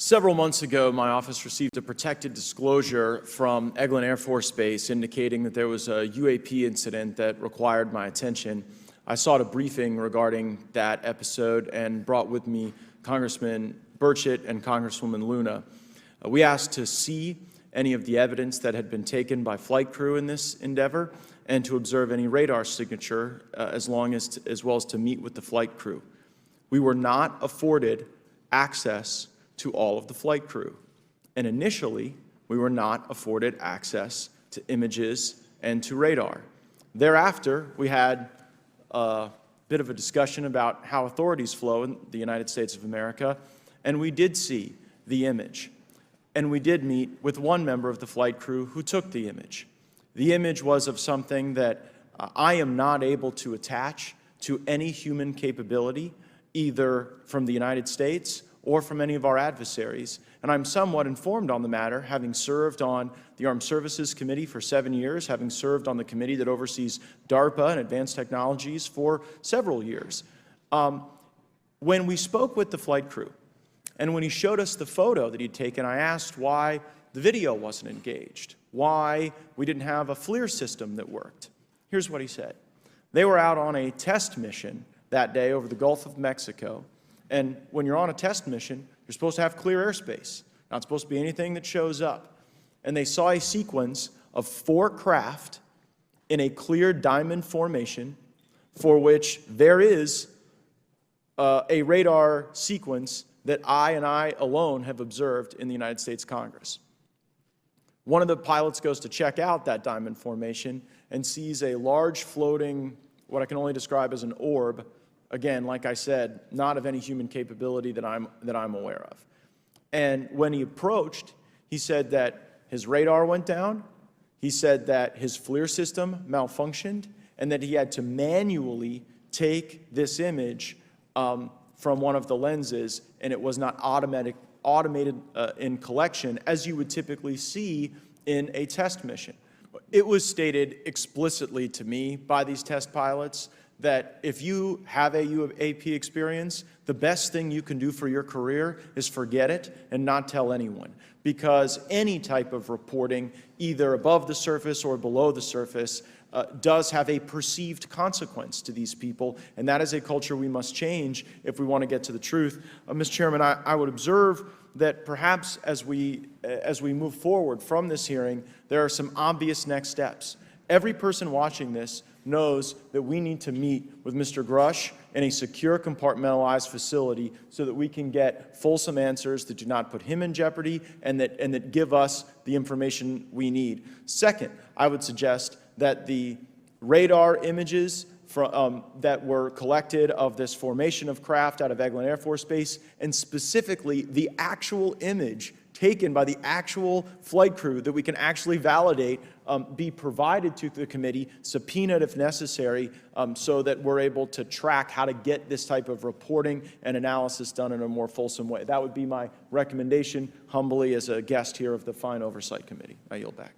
Several months ago, my office received a protected disclosure from Eglin Air Force Base indicating that there was a UAP incident that required my attention. I sought a briefing regarding that episode and brought with me Congressman Burchett and Congresswoman Luna. We asked to see any of the evidence that had been taken by flight crew in this endeavor and to observe any radar signature as well as to meet with the flight crew. We were not afforded access to all of the flight crew. And initially, we were not afforded access to images and to radar. Thereafter, we had a bit of a discussion about how authorities flow in the United States of America, and we did see the image. And we did meet with one member of the flight crew who took the image. The image was of something that I am not able to attach to any human capability, either from the United States or from any of our adversaries. And I'm somewhat informed on the matter, having served on the Armed Services Committee for 7 years, having served on the committee that oversees DARPA and advanced technologies for several years. When we spoke with the flight crew, and when he showed us the photo that he'd taken, I asked why the video wasn't engaged, why we didn't have a FLIR system that worked. Here's what he said. They were out on a test mission that day over the Gulf of Mexico. And when you're on a test mission, you're supposed to have clear airspace. Not supposed to be anything that shows up. And they saw a sequence of 4 craft in a clear diamond formation for which there is a radar sequence that I alone have observed in the United States Congress. One of the pilots goes to check out that diamond formation and sees a large floating, what I can only describe as an orb. Again, like I said, not of any human capability that I'm aware of. And when he approached, he said that his radar went down, he said that his FLIR system malfunctioned, and that he had to manually take this image from one of the lenses, and it was not automated in collection, as you would typically see in a test mission. It was stated explicitly to me by these test pilots that if you have a UAP experience, the best thing you can do for your career is forget it and not tell anyone. Because any type of reporting, either above the surface or below the surface, does have a perceived consequence to these people, and that is a culture we must change if we want to get to the truth. Mr. Chairman, I would observe that perhaps as we move forward from this hearing, there are some obvious next steps. Every person watching this knows that we need to meet with Mr. Grush in a secure, compartmentalized facility so that we can get fulsome answers that do not put him in jeopardy and that give us the information we need. Second, I would suggest that the radar images that were collected of this formation of craft out of Eglin Air Force Base, and specifically the actual image taken by the actual flight crew that we can actually validate, be provided to the committee, subpoenaed if necessary, so that we're able to track how to get this type of reporting and analysis done in a more fulsome way. That would be my recommendation, humbly, as a guest here of the Fine Oversight Committee. I yield back.